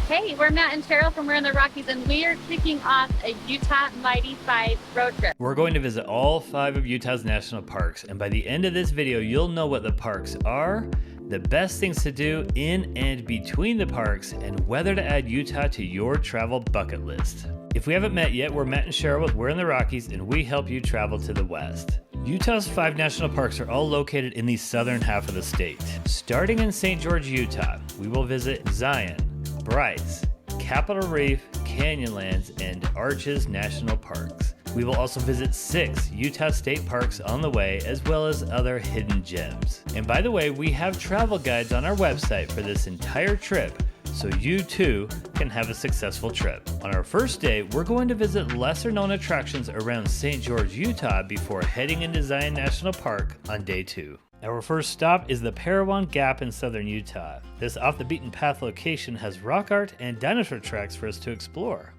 Hey, we're Matt and Cheryl from We're in the Rockies, and we are kicking off a Utah Mighty 5 road trip. We're going to visit all 5 of Utah's national parks, and by the end of this video, you'll know what the parks are, the best things to do in and between the parks, and whether to add Utah to your travel bucket list. If we haven't met yet, we're Matt and Cheryl with We're in the Rockies, and we help you travel to the West. Utah's 5 national parks are all located in the southern half of the state. Starting in St. George, Utah, we will visit Zion, Bryce, Capitol Reef, Canyonlands, and Arches National Parks. We will also visit 6 Utah state parks on the way, as well as other hidden gems. And by the way, we have travel guides on our website for this entire trip, so you too can have a successful trip. On our first day, we're going to visit lesser known attractions around St. George, Utah before heading into Zion National Park on day 2. Our first stop is the Parowan Gap in southern Utah. This off-the-beaten-path location has rock art and dinosaur tracks for us to explore.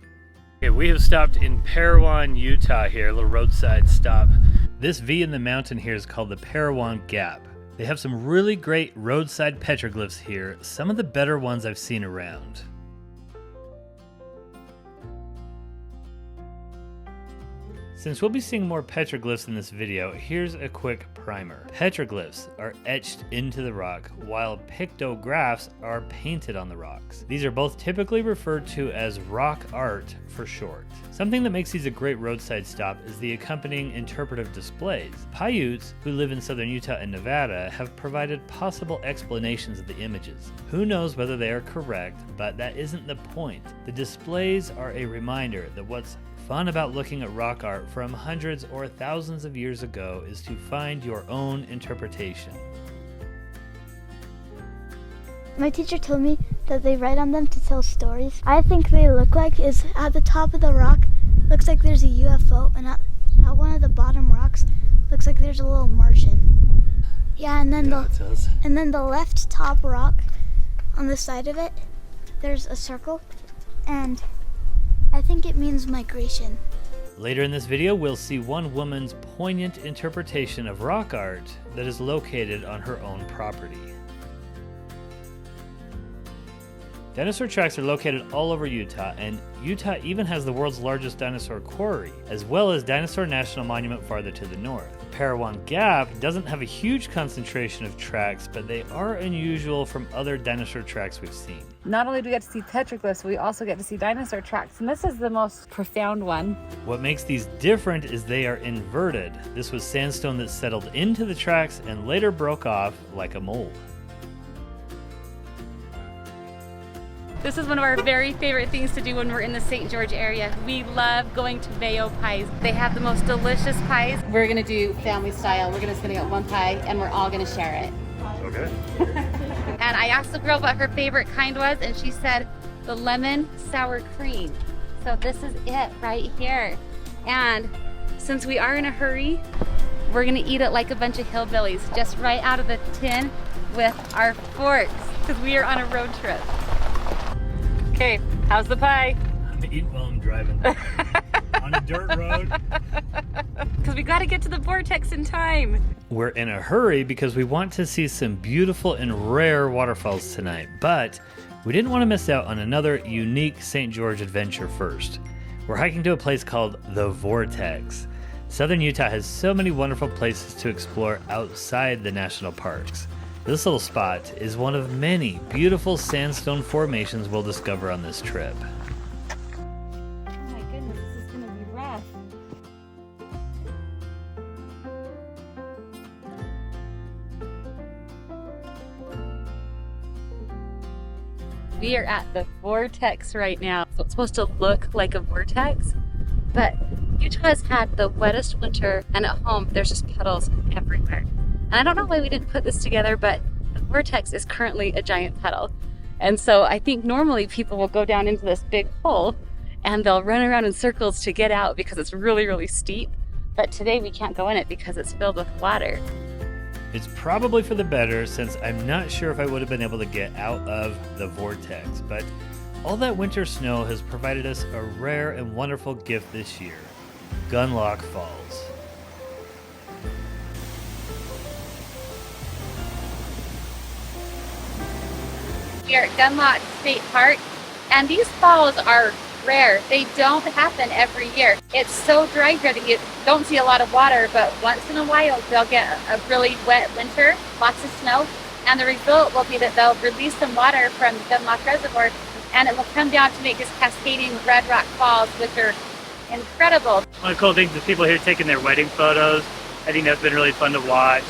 Okay, we have stopped in Parowan, Utah here, a little roadside stop. This V in the mountain here is called the Parowan Gap. They have some really great roadside petroglyphs here, some of the better ones I've seen around. Since we'll be seeing more petroglyphs in this video, here's a quick primer. Petroglyphs are etched into the rock, while pictographs are painted on the rocks. These are both typically referred to as rock art for short. Something that makes these a great roadside stop is the accompanying interpretive displays. Paiutes, who live in southern Utah and Nevada, have provided possible explanations of the images. Who knows whether they are correct, but that isn't the point. The displays are a reminder that what's fun about looking at rock art from hundreds or thousands of years ago is to find your own interpretation. My teacher told me that they write on them to tell stories. I think they look like is at the top of the rock looks like there's a UFO, and at one of the bottom rocks looks like there's a little Martian. Yeah, and then the left top rock on the side of it, there's a circle, and I think it means migration. Later in this video, we'll see one woman's poignant interpretation of rock art that is located on her own property. Dinosaur tracks are located all over Utah, and Utah even has the world's largest dinosaur quarry, as well as Dinosaur National Monument farther to the north. The Parowan Gap doesn't have a huge concentration of tracks, but they are unusual from other dinosaur tracks we've seen. Not only do we get to see petroglyphs, we also get to see dinosaur tracks, and this is the most profound one. What makes these different is they are inverted. This was sandstone that settled into the tracks and later broke off like a mold. This is one of our very favorite things to do when we're in the St. George area. We love going to Mayo Pies. They have the most delicious pies. We're gonna do family style. We're gonna get one pie and we're all gonna share it. Okay. And I asked the girl what her favorite kind was, and she said the lemon sour cream. So this is it right here. And since we are in a hurry, we're gonna eat it like a bunch of hillbillies, just right out of the tin with our forks, because we are on a road trip. Okay, how's the pie? I'm eating while I'm driving. On a dirt road. Because we got to get to the vortex in time. We're in a hurry because we want to see some beautiful and rare waterfalls tonight, but we didn't want to miss out on another unique St. George adventure first. We're hiking to a place called the Vortex. Southern Utah has so many wonderful places to explore outside the national parks. This little spot is one of many beautiful sandstone formations we'll discover on this trip. Oh my goodness, this is going to be rough. We are at the vortex right now. So it's supposed to look like a vortex, but Utah has had the wettest winter, and at home there's just puddles everywhere. And I don't know why we didn't put this together, but the vortex is currently a giant puddle. And so I think normally people will go down into this big hole and they'll run around in circles to get out because it's really, really steep. But today we can't go in it because it's filled with water. It's probably for the better, since I'm not sure if I would have been able to get out of the vortex, but all that winter snow has provided us a rare and wonderful gift this year: Gunlock Falls. We are at Gunlock State Park, And these falls are rare. They don't happen every year. It's so dry here that you don't see a lot of water, but once in a while they'll get a really wet winter, lots of snow, and the result will be that they'll release some water from the Moth Reservoir, and it will come down to make these cascading red rock falls, which are incredible. One of the cool things is people here taking their wedding photos. I think that's been really fun to watch.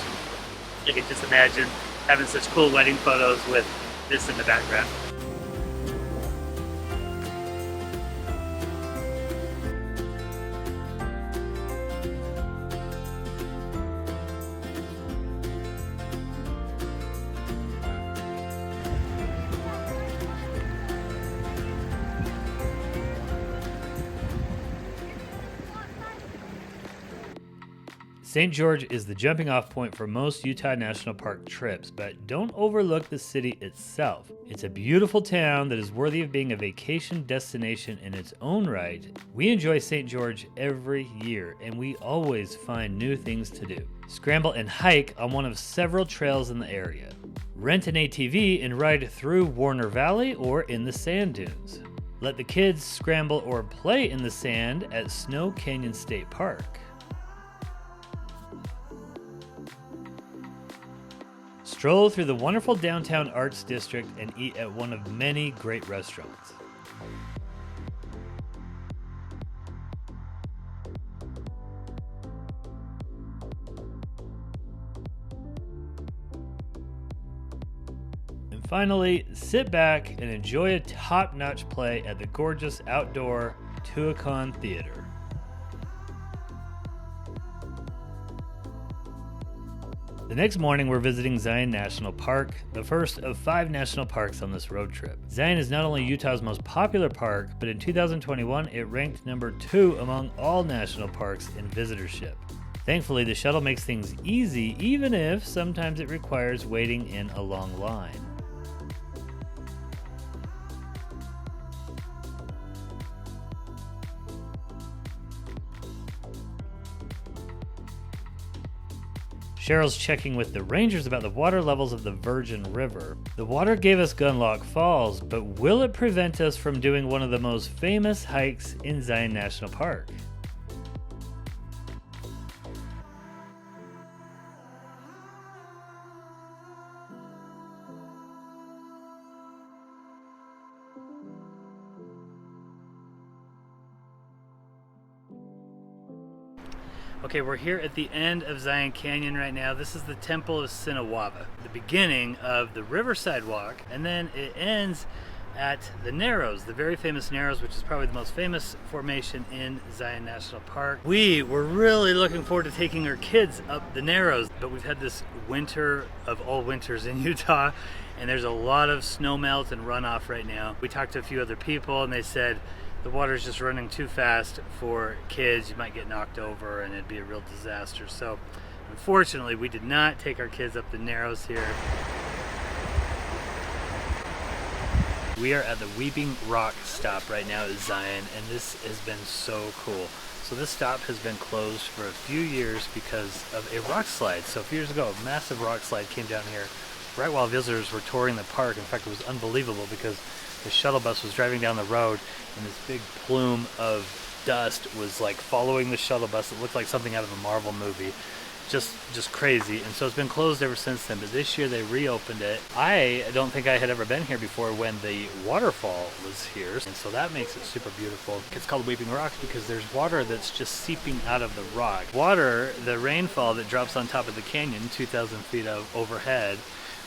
You can just imagine having such cool wedding photos with this in the background. St. George is the jumping off point for most Utah National Park trips, but don't overlook the city itself. It's a beautiful town that is worthy of being a vacation destination in its own right. We enjoy St. George every year, and we always find new things to do. Scramble and hike on one of several trails in the area. Rent an ATV and ride through Warner Valley or in the sand dunes. Let the kids scramble or play in the sand at Snow Canyon State Park. Stroll through the wonderful downtown arts district and eat at one of many great restaurants. And finally, sit back and enjoy a top-notch play at the gorgeous outdoor Tuacahn Theater. The next morning, we're visiting Zion National Park, the first of 5 national parks on this road trip. Zion is not only Utah's most popular park, but in 2021, it ranked number 2 among all national parks in visitorship. Thankfully, the shuttle makes things easy, even if sometimes it requires waiting in a long line. Cheryl's checking with the rangers about the water levels of the Virgin River. The water gave us Gunlock Falls, but will it prevent us from doing one of the most famous hikes in Zion National Park? Okay, we're here at the end of Zion Canyon right now. This is the Temple of Sinawava, the beginning of the Riverside Walk, and then it ends at the Narrows, the very famous Narrows, which is probably the most famous formation in Zion National Park. We were really looking forward to taking our kids up the Narrows, but we've had this winter of all winters in Utah, and there's a lot of snow melt and runoff right now. We talked to a few other people, and they said the water's just running too fast for kids. You might get knocked over and it'd be a real disaster. So unfortunately, we did not take our kids up the Narrows here. We are at the Weeping Rock stop right now at Zion, and this has been so cool. So this stop has been closed for a few years because of a rock slide. So a few years ago, a massive rock slide came down here right while visitors were touring the park. In fact, it was unbelievable because the shuttle bus was driving down the road and this big plume of dust was like following the shuttle bus. It looked like something out of a Marvel movie. Just crazy. And so it's been closed ever since then, but this year they reopened it. I don't think I had ever been here before when the waterfall was here, and so that makes it super beautiful. It's called Weeping Rock because there's water that's just seeping out of the rock. Water, the rainfall that drops on top of the canyon 2,000 feet overhead,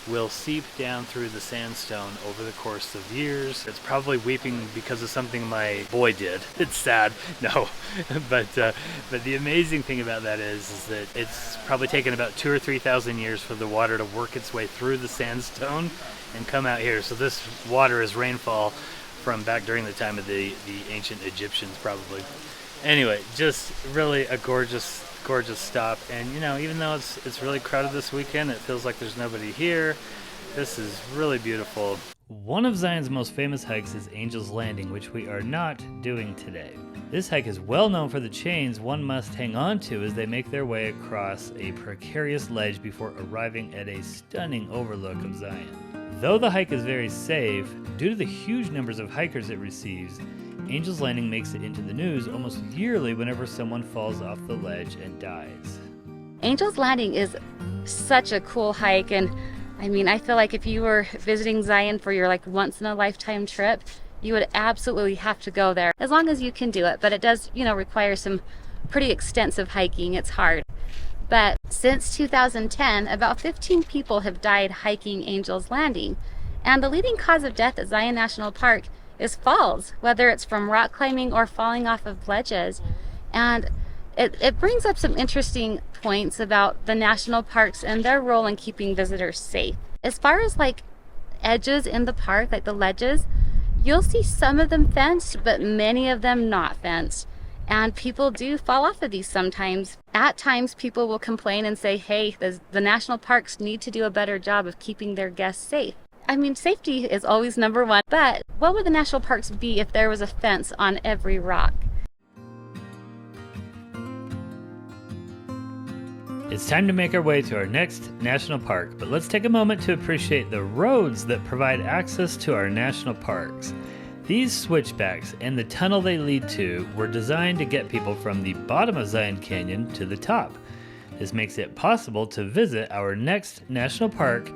will seep down through the sandstone over the course of years. It's probably weeping because of something my boy did. It's sad, no, but the amazing thing about that is that it's probably taken about 2,000 or 3,000 years for the water to work its way through the sandstone and come out here. So this water is rainfall from back during the time of the ancient Egyptians, probably. Anyway, just really a gorgeous stop, and you know, even though it's really crowded this weekend, it feels like there's nobody here. This is really beautiful. One of Zion's most famous hikes is Angel's Landing, which we are not doing today. This hike is well known for the chains one must hang on to as they make their way across a precarious ledge before arriving at a stunning overlook of Zion. Though the hike is very safe, due to the huge numbers of hikers it receives, Angel's Landing makes it into the news almost yearly whenever someone falls off the ledge and dies. Angel's Landing is such a cool hike, and I mean, I feel like if you were visiting Zion for your like once in a lifetime trip, you would absolutely have to go there as long as you can do it. But it does, require some pretty extensive hiking. It's hard. But since 2010, about 15 people have died hiking Angel's Landing. And the leading cause of death at Zion National Park is falls, whether it's from rock climbing or falling off of ledges. And it brings up some interesting points about the national parks and their role in keeping visitors safe. As far as like edges in the park, like the ledges, you'll see some of them fenced, but many of them not fenced. And people do fall off of these sometimes. At times, people will complain and say, hey, the national parks need to do a better job of keeping their guests safe. I mean, safety is always number one, but what would the national parks be if there was a fence on every rock? It's time to make our way to our next national park, but let's take a moment to appreciate the roads that provide access to our national parks. These switchbacks and the tunnel they lead to were designed to get people from the bottom of Zion Canyon to the top. This makes it possible to visit our next national park,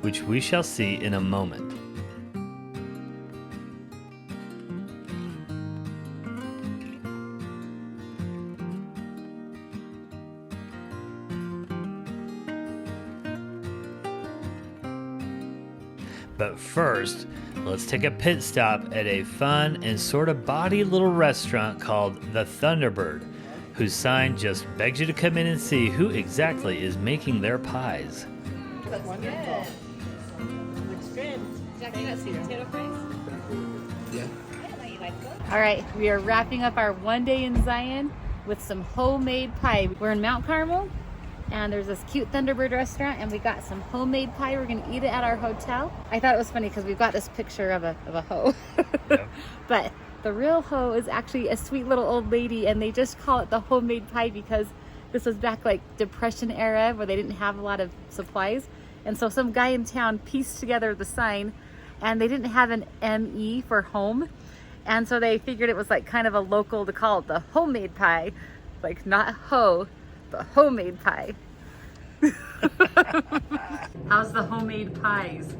which we shall see in a moment. But first, let's take a pit stop at a fun and sort of bawdy little restaurant called The Thunderbird, whose sign just begs you to come in and see who exactly is making their pies. Looks good. Looks good. Jack, you got sweet potato fries? Yeah. I didn't know you liked those. All right, we are wrapping up our one day in Zion with some homemade pie. We're in Mount Carmel, and there's this cute Thunderbird restaurant, and we got some homemade pie. We're gonna eat it at our hotel. I thought it was funny because we've got this picture of a hoe. Yep. But the real hoe is actually a sweet little old lady, and they just call it the homemade pie because this was back like Depression era where they didn't have a lot of supplies. And so some guy in town pieced together the sign, and they didn't have an M-E for home. And so they figured it was like kind of a local to call it the homemade pie. Like not hoe, but homemade pie. How's the homemade pies?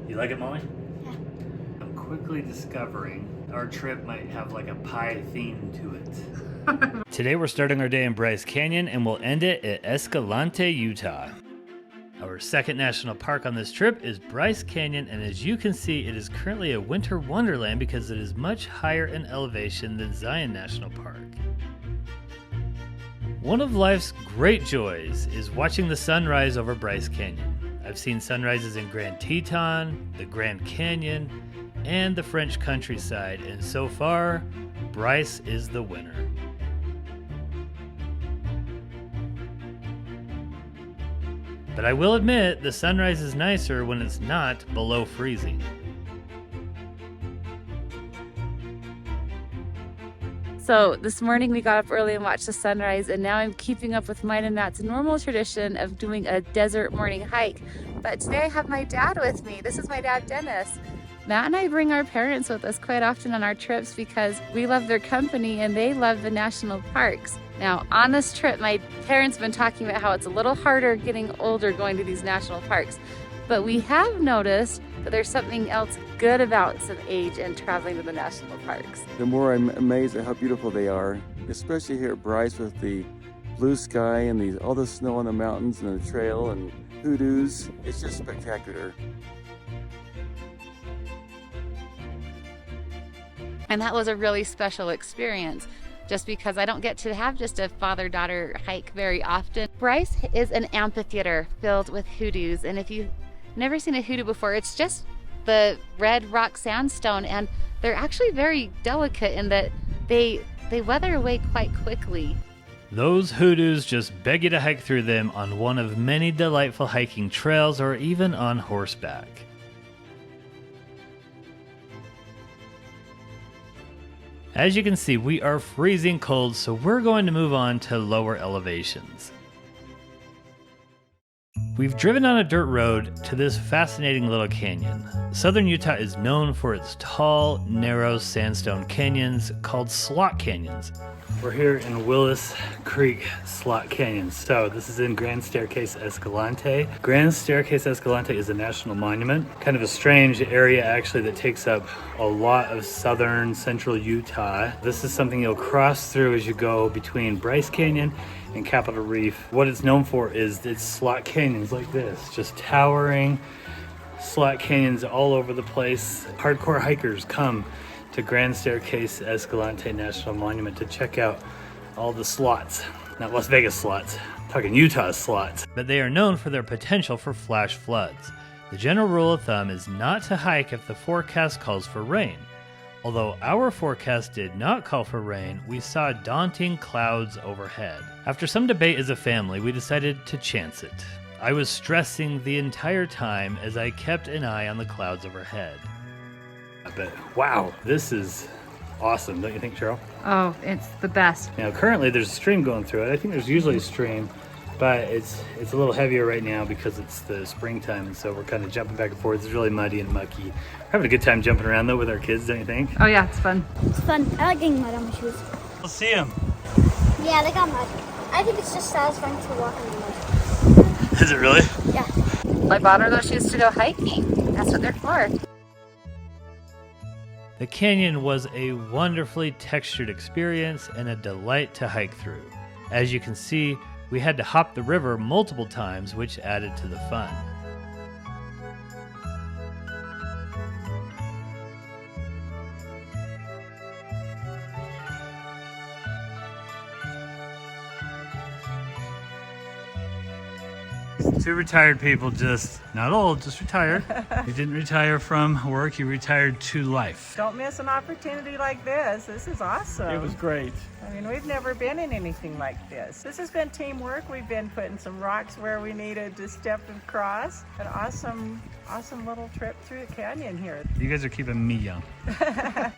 You like it, Molly? Yeah. I'm quickly discovering our trip might have like a pie theme to it. Today we're starting our day in Bryce Canyon and we'll end it at Escalante, Utah. Our second national park on this trip is Bryce Canyon, and as you can see, it is currently a winter wonderland because it is much higher in elevation than Zion National Park. One of life's great joys is watching the sunrise over Bryce Canyon. I've seen sunrises in Grand Teton, the Grand Canyon, and the French countryside, and so far, Bryce is the winner. But I will admit, the sunrise is nicer when it's not below freezing. So this morning we got up early and watched the sunrise, and now I'm keeping up with mine and Matt's normal tradition of doing a desert morning hike. But today I have my dad with me. This is my dad, Dennis. Matt and I bring our parents with us quite often on our trips because we love their company and they love the national parks. Now, on this trip, my parents have been talking about how it's a little harder getting older going to these national parks. But we have noticed that there's something else good about some age and traveling to the national parks. The more I'm amazed at how beautiful they are, especially here at Bryce with the blue sky and all the snow on the mountains and the trail and hoodoos. It's just spectacular. And that was a really special experience, just because I don't get to have just a father-daughter hike very often. Bryce is an amphitheater filled with hoodoos, and if you've never seen a hoodoo before, it's just the red rock sandstone, and they're actually very delicate in that they weather away quite quickly. Those hoodoos just beg you to hike through them on one of many delightful hiking trails or even on horseback. As you can see, we are freezing cold, so we're going to move on to lower elevations. We've driven on a dirt road to this fascinating little canyon. Southern Utah is known for its tall, narrow sandstone canyons called slot canyons. We're here in Willis Creek Slot Canyon. So this is in Grand Staircase Escalante. Grand Staircase Escalante is a national monument. Kind of a strange area actually that takes up a lot of southern central Utah. This is something you'll cross through as you go between Bryce Canyon and Capitol Reef. What it's known for is its slot canyons like this, just towering slot canyons all over the place. Hardcore hikers come to Grand Staircase Escalante National Monument to check out all the slots. Not Las Vegas slots, I'm talking Utah slots. But they are known for their potential for flash floods. The general rule of thumb is not to hike if the forecast calls for rain. Although our forecast did not call for rain, we saw daunting clouds overhead. After some debate as a family, we decided to chance it. I was stressing the entire time as I kept an eye on the clouds overhead. But wow, this is awesome, don't you think, Cheryl? Oh, it's the best. Now currently there's a stream going through it. I think there's usually a stream, but it's a little heavier right now because it's the springtime, and so we're kind of jumping back and forth. It's really muddy and mucky. We're having a good time jumping around though with our kids, don't you think? Oh yeah, it's fun. It's fun. I like getting mud on my shoes. We'll see them. Yeah, they got mud. I think it's just satisfying to walk in the mud. Is it really? Yeah. I bought her those shoes to go hiking. That's what they're for. The canyon was a wonderfully textured experience and a delight to hike through. As you can see, we had to hop the river multiple times, which added to the fun. Two retired people, just not old, just retired. You didn't retire from work, you retired to life. Don't miss an opportunity like this. This is awesome. It was great. I mean, we've never been in anything like this. This has been teamwork. We've been putting some rocks where we needed to step across. An awesome little trip through the canyon here. You guys are keeping me young.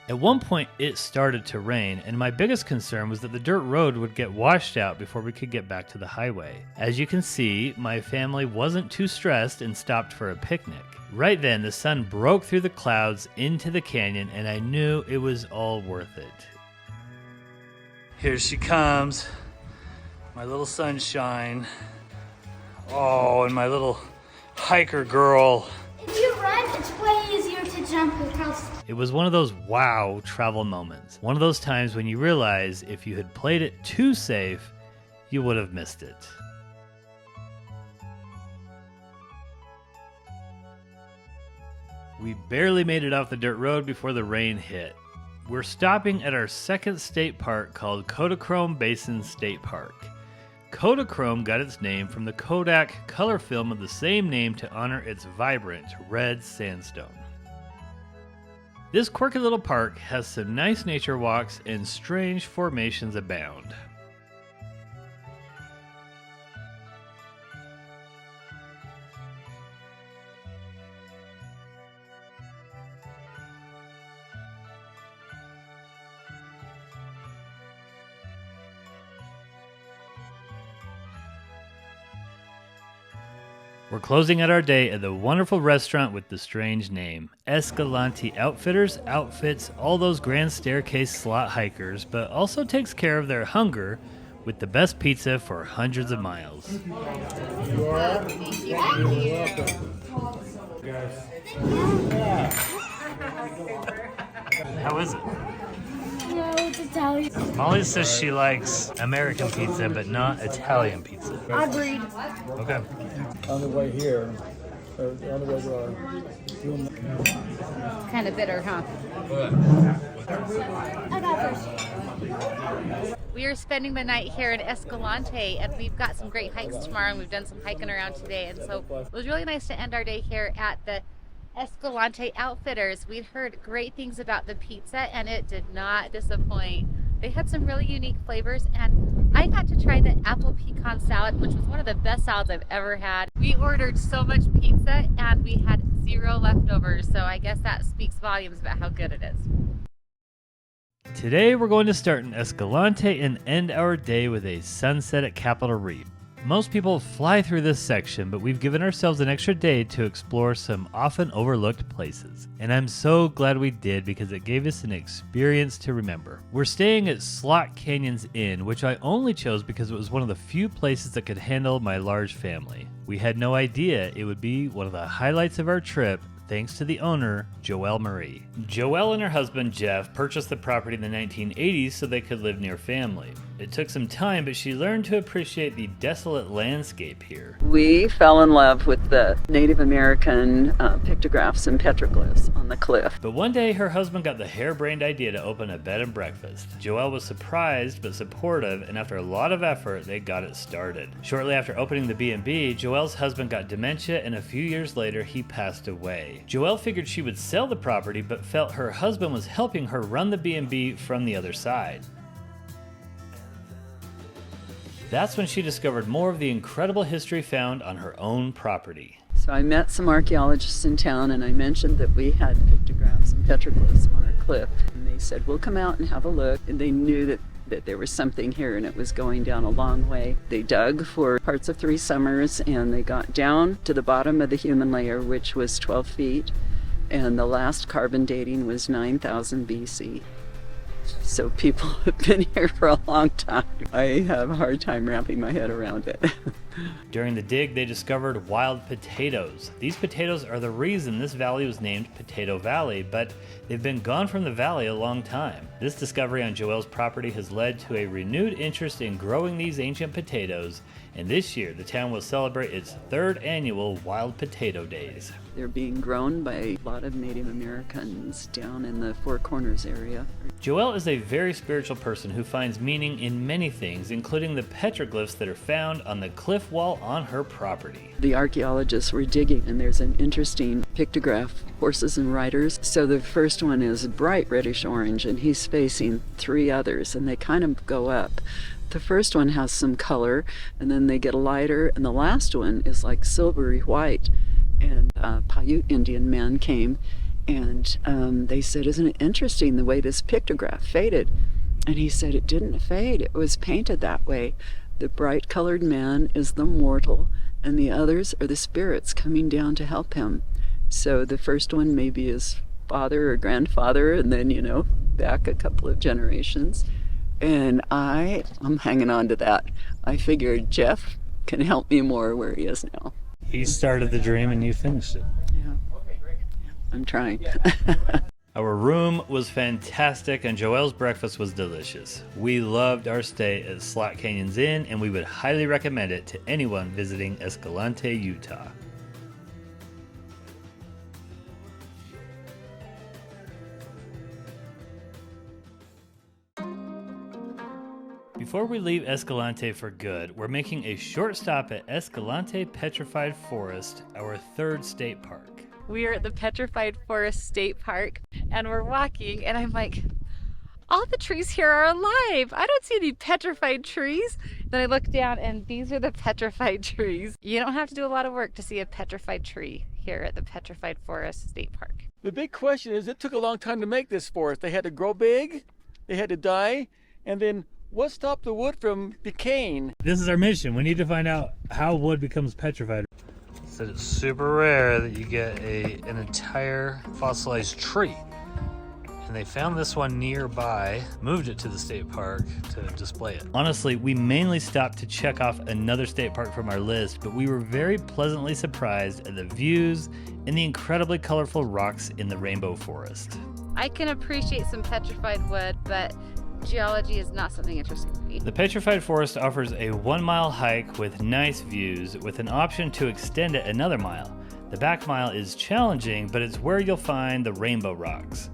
At one point, it started to rain, and my biggest concern was that the dirt road would get washed out before we could get back to the highway. As you can see, my family wasn't too stressed and stopped for a picnic. Right then, the sun broke through the clouds into the canyon, and I knew it was all worth it. Here she comes, my little sunshine. Oh, and my little hiker girl. If you run, it's way easier to jump across. It was one of those wow travel moments. One of those times when you realize if you had played it too safe, you would have missed it. We barely made it off the dirt road before the rain hit. We're stopping at our second state park called Kodachrome Basin State Park. Kodachrome got its name from the Kodak color film of the same name to honor its vibrant red sandstone. This quirky little park has some nice nature walks and strange formations abound. We're closing out our day at the wonderful restaurant with the strange name. Escalante Outfitters outfits all those Grand Staircase slot hikers, but also takes care of their hunger with the best pizza for hundreds of miles. How is it? No, it's Italian. Molly says she likes American pizza, but not Italian pizza. Agreed. Okay. On the way here, on the way to our room. Kind of bitter, huh? I got first. We are spending the night here in Escalante, and we've got some great hikes tomorrow, and we've done some hiking around today, and so it was really nice to end our day here at the Escalante Outfitters. We'd heard great things about the pizza, and it did not disappoint. They had some really unique flavors, and I got to try the apple pecan salad, which was one of the best salads I've ever had. We ordered so much pizza, and we had 0 leftovers, so I guess that speaks volumes about how good it is. Today we're going to start in Escalante and end our day with a sunset at Capitol Reef. Most people fly through this section, but we've given ourselves an extra day to explore some often overlooked places. And I'm so glad we did because it gave us an experience to remember. We're staying at Slot Canyon's Inn, which I only chose because it was one of the few places that could handle my large family. We had no idea it would be one of the highlights of our trip, thanks to the owner, Joelle Marie. Joelle and her husband, Jeff, purchased the property in the 1980s so they could live near family. It took some time, but she learned to appreciate the desolate landscape here. We fell in love with the Native American pictographs and petroglyphs on the cliff. But one day, her husband got the harebrained idea to open a bed and breakfast. Joelle was surprised but supportive, and after a lot of effort, they got it started. Shortly after opening the B&B, Joelle's husband got dementia, and a few years later, he passed away. Joelle figured she would sell the property, but felt her husband was helping her run the B&B from the other side. That's when she discovered more of the incredible history found on her own property. So I met some archaeologists in town, and I mentioned that we had pictographs and petroglyphs on our cliff. And they said, we'll come out and have a look. And they knew that there was something here and it was going down a long way. They dug for parts of 3 summers, and they got down to the bottom of the human layer, which was 12 feet. And the last carbon dating was 9,000 BC. So people have been here for a long time. I have a hard time wrapping my head around it. During the dig, they discovered wild potatoes. These potatoes are the reason this valley was named Potato Valley, but they've been gone from the valley a long time. This discovery on Joelle's property has led to a renewed interest in growing these ancient potatoes, and this year the town will celebrate its 3rd annual Wild Potato Days. They're being grown by a lot of Native Americans down in the Four Corners area. Joelle is a very spiritual person who finds meaning in many things, including the petroglyphs that are found on the cliff wall on her property. The archaeologists were digging, and there's an interesting pictograph, horses and riders. So the first one is bright reddish orange, and he's facing 3 others, and they kind of go up. The first one has some color, and then they get lighter, and the last one is like silvery white. And Paiute Indian men came, and they said, isn't it interesting the way this pictograph faded? And he said, it didn't fade, it was painted that way. The bright colored man is the mortal, and the others are the spirits coming down to help him. So the first one may be his father or grandfather, and then, back a couple of generations. And I'm hanging on to that. I figured Jeff can help me more where he is now. He started the dream and you finished it. Yeah, I'm trying. Our room was fantastic and Joelle's breakfast was delicious. We loved our stay at Slot Canyon's Inn, and we would highly recommend it to anyone visiting Escalante, Utah. Before we leave Escalante for good, we're making a short stop at Escalante Petrified Forest, our 3rd state park. We are at the Petrified Forest State Park, and we're walking, and I'm like, all the trees here are alive. I don't see any petrified trees. Then I look down, and these are the petrified trees. You don't have to do a lot of work to see a petrified tree here at the Petrified Forest State Park. The big question is, it took a long time to make this forest. They had to grow big, they had to die, and then what stopped the wood from decaying? This is our mission. We need to find out how wood becomes petrified. So it's super rare that you get an entire fossilized tree. And they found this one nearby, moved it to the state park to display it. Honestly, we mainly stopped to check off another state park from our list, but we were very pleasantly surprised at the views and the incredibly colorful rocks in the rainbow forest. I can appreciate some petrified wood, but geology is not something interesting to me. The Petrified Forest offers a 1-mile hike with nice views, with an option to extend it another mile. The back mile is challenging, but it's where you'll find the rainbow rocks.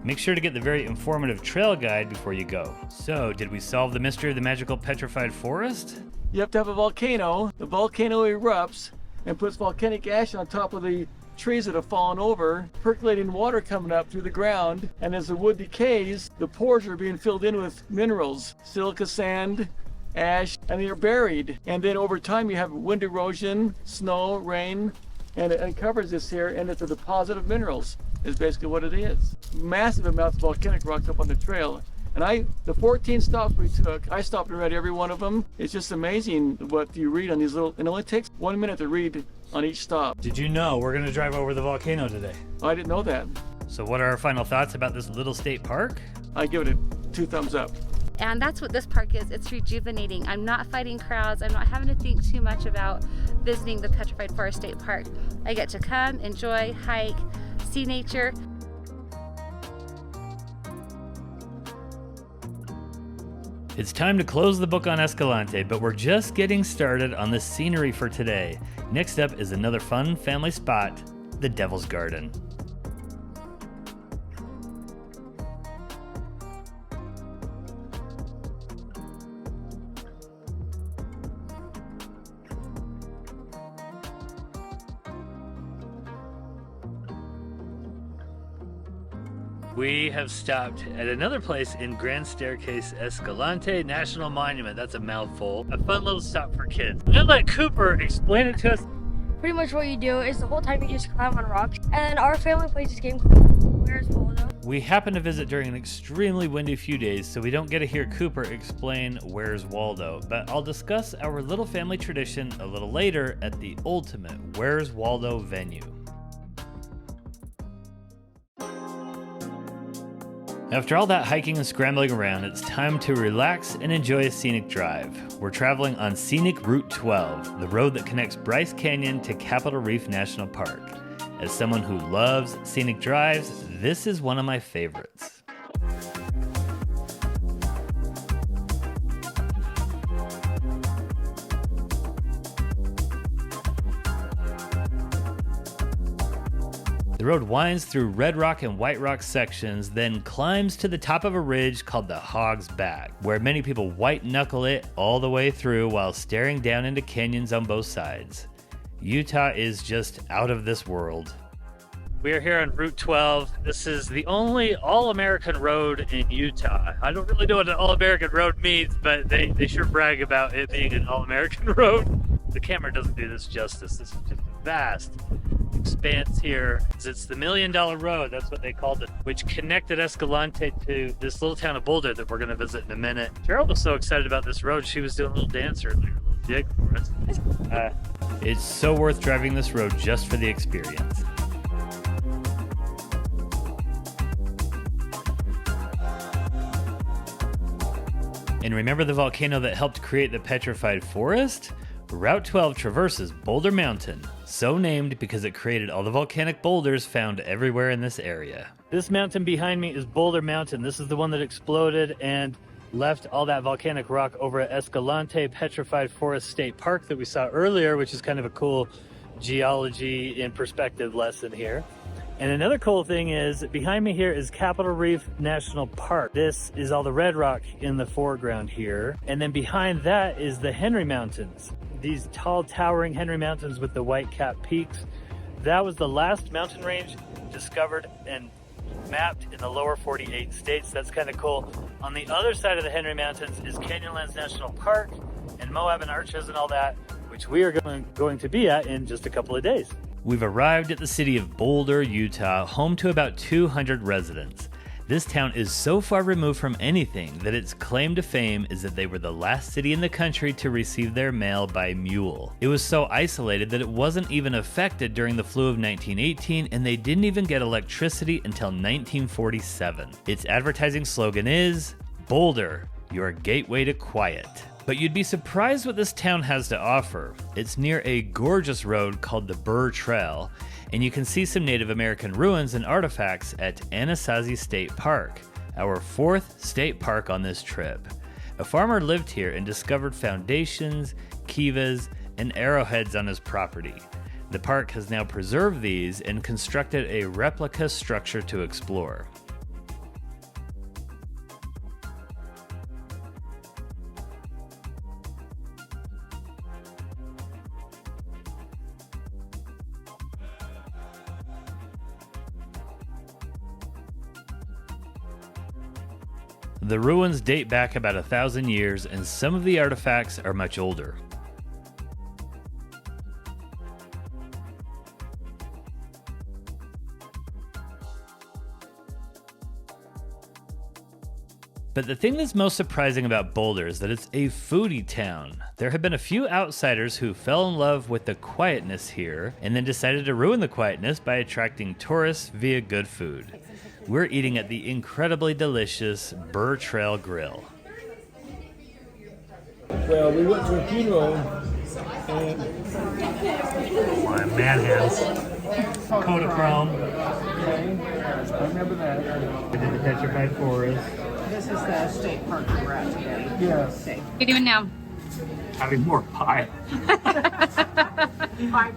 Make sure to get the very informative trail guide before you go. So, did we solve the mystery of the magical Petrified Forest? You have to have a volcano. The volcano erupts and puts volcanic ash on top of the trees that have fallen over, percolating water coming up through the ground, and as the wood decays, the pores are being filled in with minerals, silica sand, ash, and they are buried. And then over time you have wind erosion, snow, rain, and it uncovers this here, and it's a deposit of minerals, is basically what it is. Massive amounts of volcanic rocks up on the trail. And the 14 stops we took, I stopped and read every one of them. It's just amazing what you read on these little, and it only takes 1 minute to read on each stop. Did you know we're gonna drive over the volcano today? I didn't know that. So what are our final thoughts about this little state park? I give it 2 thumbs up. And that's what this park is. It's rejuvenating. I'm not fighting crowds. I'm not having to think too much about visiting the Petrified Forest State Park. I get to come, enjoy, hike, see nature. It's time to close the book on Escalante, but we're just getting started on the scenery for today. Next up is another fun family spot, the Devil's Garden. We have stopped at another place in Grand Staircase Escalante National Monument. That's a mouthful. A fun little stop for kids. I'm gonna let Cooper explain it to us. Pretty much what you do is the whole time you just climb on rocks. And our family plays this game called Where's Waldo? We happen to visit during an extremely windy few days, so we don't get to hear Cooper explain Where's Waldo, but I'll discuss our little family tradition a little later at the ultimate Where's Waldo venue. After all that hiking and scrambling around, it's time to relax and enjoy a scenic drive. We're traveling on Scenic Route 12, the road that connects Bryce Canyon to Capitol Reef National Park. As someone who loves scenic drives, this is one of my favorites. The road winds through red rock and white rock sections, then climbs to the top of a ridge called the Hog's Back, where many people white knuckle it all the way through while staring down into canyons on both sides. Utah is just out of this world. We are here on Route 12. This is the only all-American road in Utah. I don't really know what an all-American road means, but they sure brag about it being an all-American road. The camera doesn't do this justice. This is just a vast expanse here. It's the $1 Million Road, that's what they called it, which connected Escalante to this little town of Boulder that we're going to visit in a minute. Cheryl was so excited about this road, she was doing a little dance earlier, a little jig for us. It's so worth driving this road just for the experience. And remember the volcano that helped create the Petrified Forest? Route 12 traverses Boulder Mountain, so named because it created all the volcanic boulders found everywhere in this area. This mountain behind me is Boulder Mountain. This is the one that exploded and left all that volcanic rock over at Escalante Petrified Forest State Park that we saw earlier, which is kind of a cool geology in perspective lesson here. And another cool thing is behind me here is Capitol Reef National Park. This is all the red rock in the foreground here. And then behind that is the Henry Mountains. These tall towering Henry Mountains with the white cap peaks. That was the last mountain range discovered and mapped in the lower 48 states. That's kind of cool. On the other side of the Henry Mountains is Canyonlands National Park and Moab and Arches and all that, which we are going to be at in just a couple of days. We've arrived at the city of Boulder, Utah, home to about 200 residents. This town is so far removed from anything that its claim to fame is that they were the last city in the country to receive their mail by mule. It was so isolated that it wasn't even affected during the flu of 1918, and they didn't even get electricity until 1947. Its advertising slogan is, "Boulder, your gateway to quiet." But you'd be surprised what this town has to offer. It's near a gorgeous road called the Burr Trail, and you can see some Native American ruins and artifacts at Anasazi State Park, our 4th state park on this trip. A farmer lived here and discovered foundations, kivas, and arrowheads on his property. The park has now preserved these and constructed a replica structure to explore. The ruins date back about 1,000 years, and some of the artifacts are much older. But the thing that's most surprising about Boulder is that it's a foodie town. There have been a few outsiders who fell in love with the quietness here and then decided to ruin the quietness by attracting tourists via good food. We're eating at the incredibly delicious Burr Trail Grill. Well, we went to a funeral and My man hands. Kodachrome. I remember that. We did the Petrified Forest. This is the state park we're at today. Yes. State. What are you doing now? Having more pie.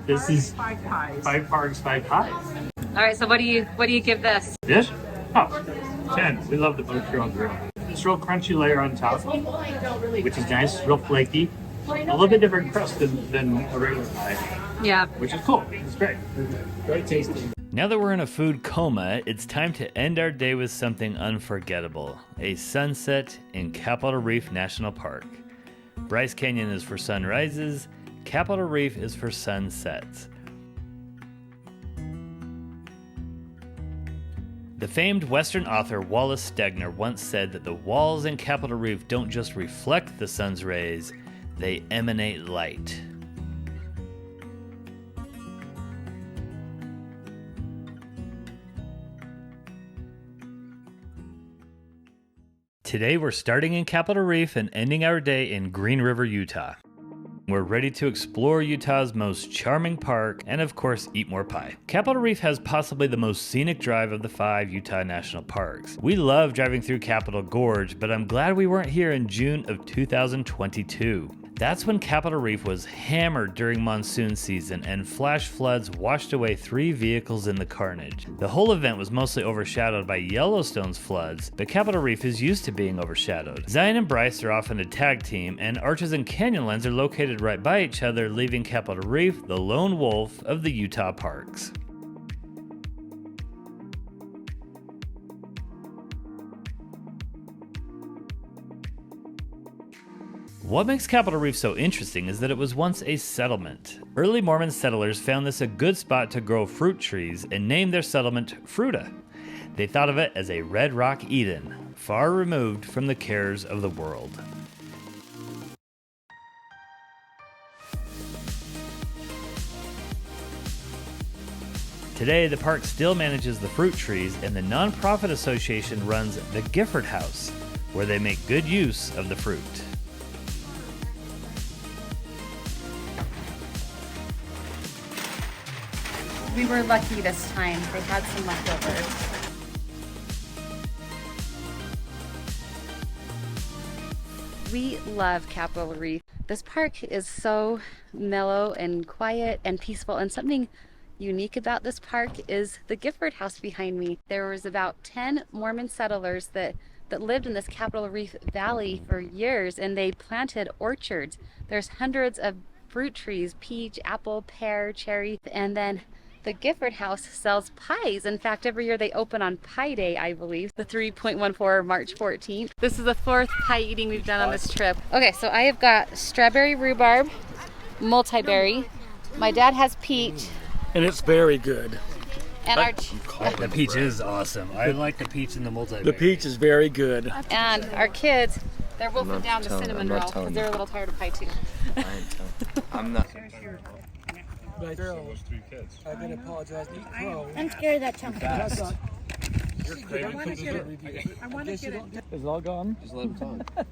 This is 5 pies. 5 parks, 5 pies. All right, so what do you give this? This? Oh, 10. We love the Burr Trail Grill. It's real crunchy layer on top, which is nice, real flaky. A little bit different crust than a regular pie, Yeah. which is cool. It's great. Very tasty. Now that we're in a food coma, it's time to end our day with something unforgettable, a sunset in Capitol Reef National Park. Bryce Canyon is for sunrises, Capitol Reef is for sunsets. The famed Western author Wallace Stegner once said that the walls in Capitol Reef don't just reflect the sun's rays, they emanate light. Today we're starting in Capitol Reef and ending our day in Green River, Utah. We're ready to explore Utah's most charming park and of course eat more pie. Capitol Reef has possibly the most scenic drive of the 5 Utah national parks. We love driving through Capitol Gorge, but I'm glad we weren't here in June of 2022. That's when Capitol Reef was hammered during monsoon season and flash floods washed away 3 vehicles in the carnage. The whole event was mostly overshadowed by Yellowstone's floods, but Capitol Reef is used to being overshadowed. Zion and Bryce are often a tag team, and Arches and Canyonlands are located right by each other, leaving Capitol Reef the lone wolf of the Utah parks. What makes Capitol Reef so interesting is that it was once a settlement. Early Mormon settlers found this a good spot to grow fruit trees and named their settlement Fruta. They thought of it as a red rock Eden, far removed from the cares of the world. Today, the park still manages the fruit trees, and the nonprofit association runs the Gifford House, where they make good use of the fruit. We were lucky this time. They had some leftovers. We love Capitol Reef. This park is so mellow and quiet and peaceful, and something unique about this park is the Gifford House behind me. There was about 10 Mormon settlers that lived in this Capitol Reef Valley for years, and they planted orchards. There's hundreds of fruit trees, peach, apple, pear, cherry, and then the Gifford House sells pies. In fact, every year they open on Pie Day, I believe, the 3.14 March 14th. This is the 4th pie eating we've done on this trip. Okay, so I have got strawberry rhubarb, multi-berry. My dad has peach. And it's very good. And our The peach is awesome. I like the peach and the multi-berry. The peach is very good. and our kids, they're wolfing down the cinnamon roll because they're a little tired of pie too. I'm not. I did apologize. I'm scared of that chunk. I want to get it. Is it all gone? Just let him talk.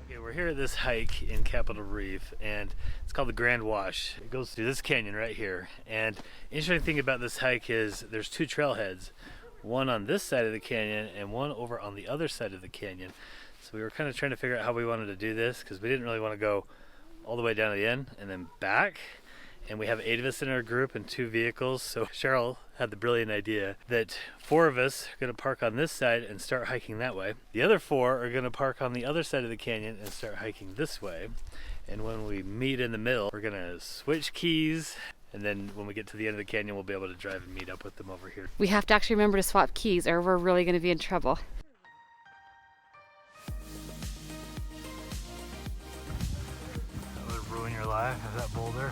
Okay, we're here at this hike in Capitol Reef, and it's called the Grand Wash. It goes through this canyon right here. And interesting thing about this hike is there's 2 trailheads, one on this side of the canyon and one over on the other side of the canyon. So we were kind of trying to figure out how we wanted to do this because we didn't really want to go all the way down to the end and then back. And we have 8 of us in our group and 2 vehicles. So Cheryl had the brilliant idea that 4 of us are going to park on this side and start hiking that way. The other 4 are going to park on the other side of the canyon and start hiking this way. And when we meet in the middle, we're going to switch keys. And then when we get to the end of the canyon, we'll be able to drive and meet up with them over here. We have to actually remember to swap keys or we're really going to be in trouble. That would ruin your life, is that boulder?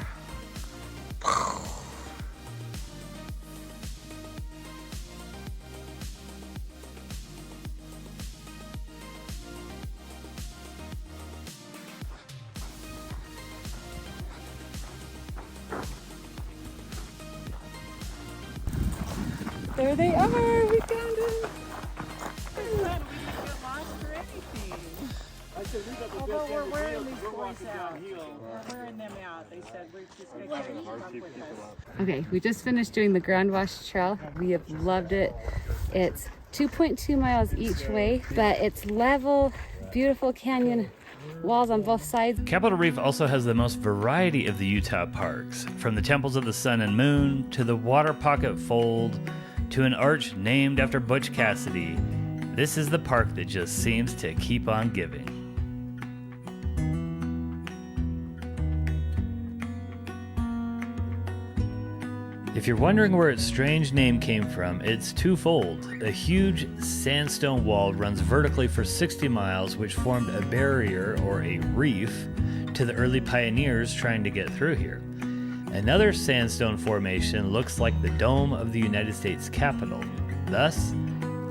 There they are. We found them. Although we're wearing these boys out. We're wearing them out. They said we're just going to get up with us. Okay, we just finished doing the Ground Wash Trail. We have loved it. It's 2.2 miles each way, but it's level, beautiful canyon walls on both sides. Capitol Reef also has the most variety of the Utah parks, from the temples of the sun and moon to the water pocket fold to an arch named after Butch Cassidy. This is the park that just seems to keep on giving. If you're wondering where its strange name came from, it's twofold. A huge sandstone wall runs vertically for 60 miles, which formed a barrier, or a reef, to the early pioneers trying to get through here. Another sandstone formation looks like the dome of the United States Capitol, thus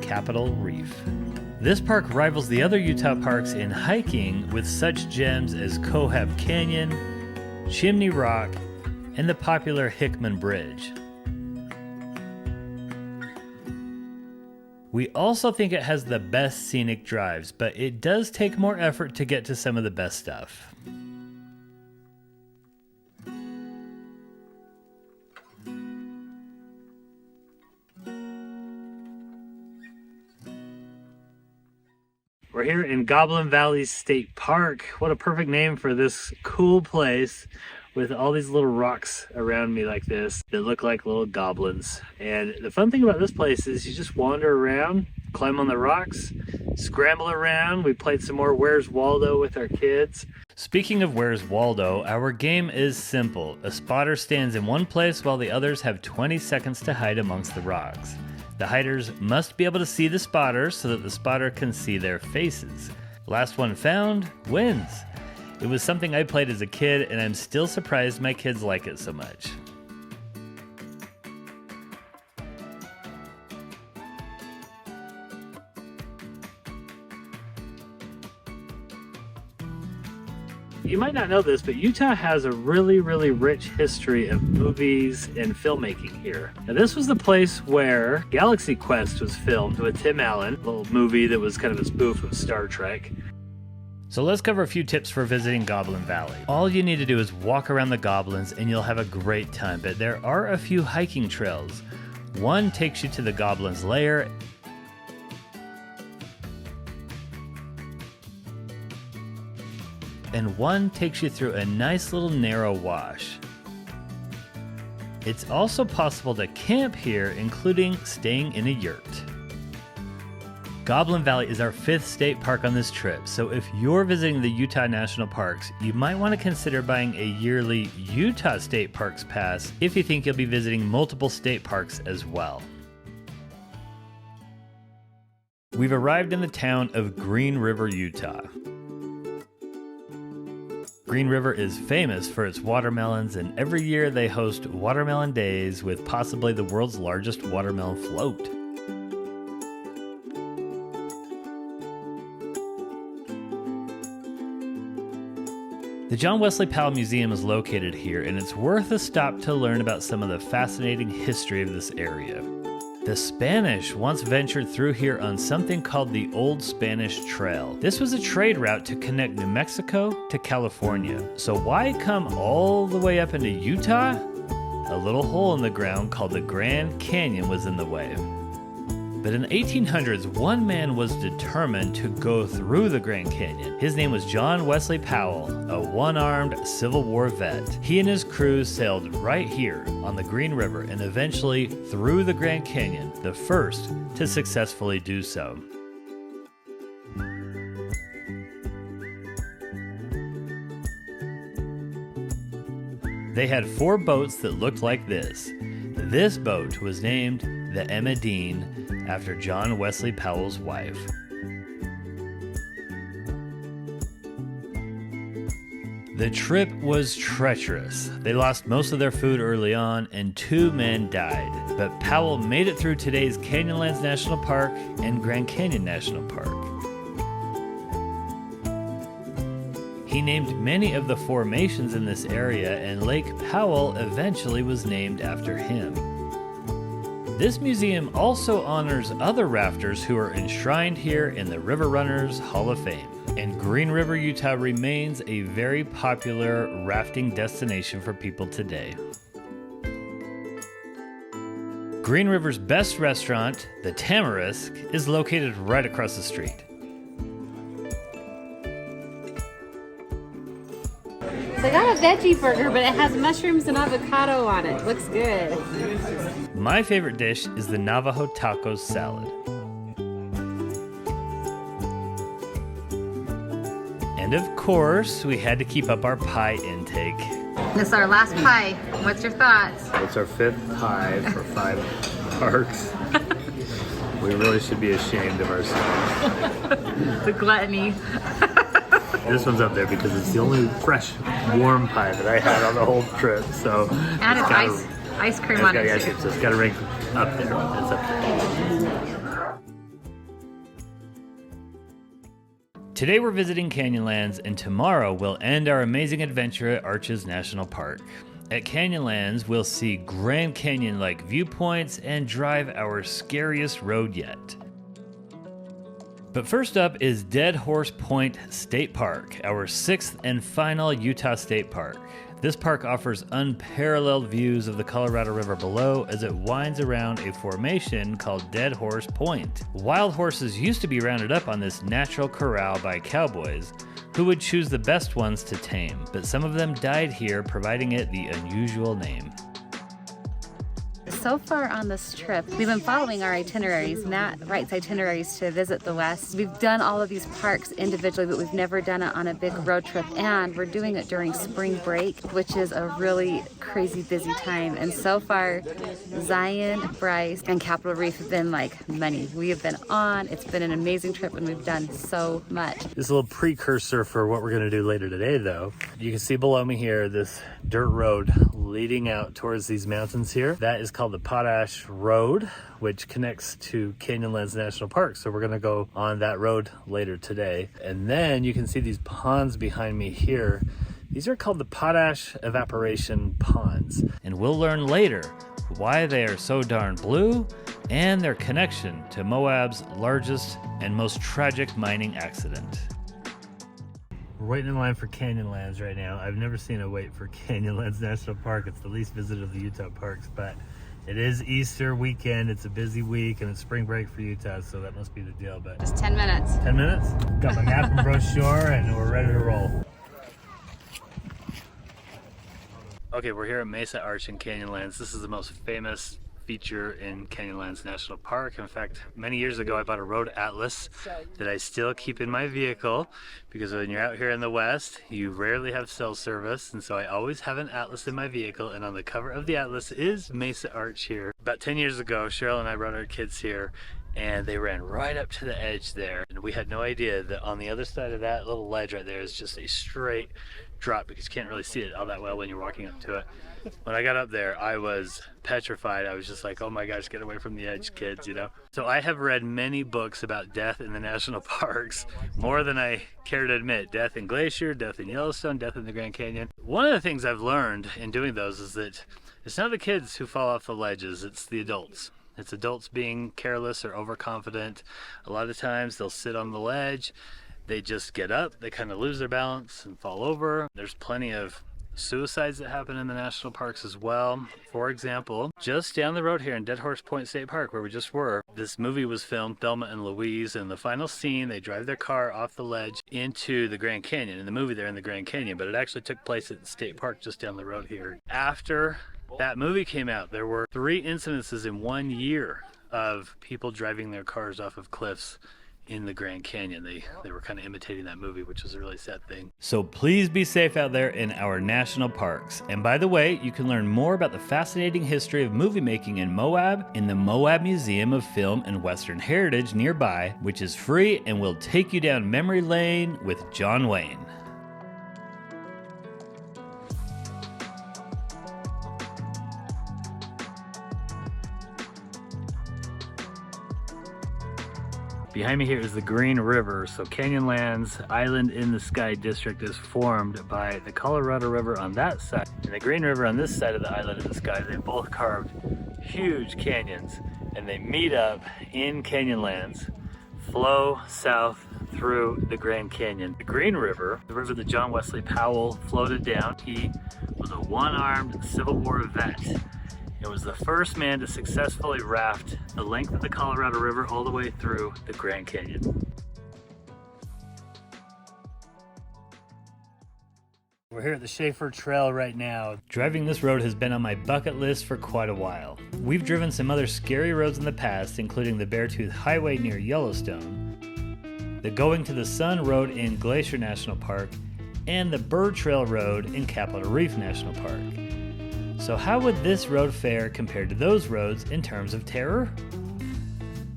Capitol Reef. This park rivals the other Utah parks in hiking with such gems as Cohab Canyon, Chimney Rock, and the popular Hickman Bridge. We also think it has the best scenic drives, but it does take more effort to get to some of the best stuff. We're here in Goblin Valley State Park. What a perfect name for this cool place with all these little rocks around me like this that look like little goblins. And the fun thing about this place is you just wander around, climb on the rocks, scramble around. We played some more Where's Waldo with our kids. Speaking of Where's Waldo, our game is simple. A spotter stands in one place while the others have 20 seconds to hide amongst the rocks. The hiders must be able to see the spotter so that the spotter can see their faces. Last one found wins. It was something I played as a kid, and I'm still surprised my kids like it so much. You might not know this, but Utah has a really rich history of movies and filmmaking here. Now, this was the place where Galaxy Quest was filmed with Tim Allen, a little movie that was kind of a spoof of Star Trek. So let's cover a few tips for visiting Goblin Valley. All you need to do is walk around the goblins and you'll have a great time, but there are a few hiking trails. One takes you to the goblin's lair, and one takes you through a nice little narrow wash. It's also possible to camp here, including staying in a yurt. Goblin Valley is our 5th state park on this trip, so if you're visiting the Utah National Parks, you might want to consider buying a yearly Utah State Parks pass if you think you'll be visiting multiple state parks as well. We've arrived in the town of Green River, Utah. Green River is famous for its watermelons, and every year they host Watermelon Days with possibly the world's largest watermelon float. The John Wesley Powell Museum is located here, and it's worth a stop to learn about some of the fascinating history of this area. The Spanish once ventured through here on something called the Old Spanish Trail. This was a trade route to connect New Mexico to California. So why come all the way up into Utah? A little hole in the ground called the Grand Canyon was in the way. But in the 1800s, one man was determined to go through the Grand Canyon. His name was John Wesley Powell, a one-armed Civil War vet. He and his crew sailed right here on the Green River and eventually through the Grand Canyon, the first to successfully do so. They had 4 boats that looked like this. This boat was named the Emma Dean after John Wesley Powell's wife. The trip was treacherous. They lost most of their food early on and 2 men died. But Powell made it through today's Canyonlands National Park and Grand Canyon National Park. He named many of the formations in this area, and Lake Powell eventually was named after him. This museum also honors other rafters who are enshrined here in the River Runners Hall of Fame. And Green River, Utah remains a very popular rafting destination for people today. Green River's best restaurant, the Tamarisk, is located right across the street. So I got a veggie burger, but it has mushrooms and avocado on it. Looks good. My favorite dish is the Navajo Tacos salad. And of course, we had to keep up our pie intake. This is our last pie. What's your thoughts? It's our 5th pie for 5 parks. We really should be ashamed of ourselves. The gluttony. This one's up there because it's the only fresh, warm pie that I had on the whole trip. So And it's ice cream on it too. So it's got to rank up there. It's up there. Today we're visiting Canyonlands, and tomorrow we'll end our amazing adventure at Arches National Park. At Canyonlands, we'll see Grand Canyon-like viewpoints and drive our scariest road yet. But first up is Dead Horse Point State Park, our 6th and final Utah state park. This park offers unparalleled views of the Colorado River below as it winds around a formation called Dead Horse Point. Wild horses used to be rounded up on this natural corral by cowboys, who would choose the best ones to tame, but some of them died here, providing it the unusual name. So far on this trip, we've been following our itineraries. Matt writes itineraries to visit the West. We've done all of these parks individually, but we've never done it on a big road trip. And we're doing it during spring break, which is a really crazy busy time. And so far, Zion, Bryce, and Capitol Reef have been like money. We have been on. It's been an amazing trip, and we've done so much. This is a little precursor for what we're going to do later today, though. You can see below me here this dirt road leading out towards these mountains here. That is called the Potash Road, which connects to Canyonlands National Park. So we're going to go on that road later today. And then you can see these ponds behind me here. These are called the Potash Evaporation Ponds. And we'll learn later why they are so darn blue and their connection to Moab's largest and most tragic mining accident. We're waiting in line for Canyonlands right now. I've never seen a wait for Canyonlands National Park. It's the least visited of the Utah parks, but it is Easter weekend. It's a busy week and it's spring break for Utah, so that must be the deal. But Just 10 minutes. 10 minutes? Got my map and brochure and we're ready to roll. Okay, we're here at Mesa Arch in Canyonlands. This is the most famous feature in Canyonlands National Park. In fact, many years ago I bought a road atlas that I still keep in my vehicle because when you're out here in the West, you rarely have cell service, and so I always have an atlas in my vehicle, and on the cover of the atlas is Mesa Arch here. About 10 years ago, Cheryl and I brought our kids here, and they ran right up to the edge there, and we had no idea that on the other side of that little ledge right there is just a straight drop because you can't really see it all that well when you're walking up to it. When I got up there, I was petrified. I was just like, oh my gosh, get away from the edge, kids, you know? So I have read many books about death in the national parks, more than I care to admit. Death in Glacier, death in Yellowstone, death in the Grand Canyon. One of the things I've learned in doing those is that it's not the kids who fall off the ledges, it's the adults. It's adults being careless or overconfident. A lot of times they'll sit on the ledge, they just get up, they kind of lose their balance and fall over. There's plenty of suicides that happen in the national parks as well. For example, just down the road here in Dead Horse Point State Park where we just were, this movie was filmed, Thelma and Louise, and the final scene, they drive their car off the ledge into the Grand Canyon. In the movie, they're in the Grand Canyon, but it actually took place at the state park just down the road here. After that movie came out, there were 3 incidences in 1 year of people driving their cars off of cliffs in the Grand Canyon. They were kind of imitating that movie, which was a really sad thing. So please be safe out there in our national parks. And by the way, you can learn more about the fascinating history of movie making in Moab in the Moab Museum of Film and Western Heritage nearby, which is free and will take you down memory lane with John Wayne. Behind me here is the Green River. So Canyonlands Island in the Sky District is formed by the Colorado River on that side and the Green River on this side of the Island in the Sky. They both carved huge canyons, and they meet up in Canyonlands, flow south through the Grand Canyon. The Green River, the river that John Wesley Powell floated down, he was a one-armed Civil War vet. It was the first man to successfully raft the length of the Colorado River all the way through the Grand Canyon. We're here at the Schaefer Trail right now. Driving this road has been on my bucket list for quite a while. We've driven some other scary roads in the past, including the Beartooth Highway near Yellowstone, the Going to the Sun Road in Glacier National Park, and the Bird Trail Road in Capitol Reef National Park. So how would this road fare compared to those roads in terms of terror?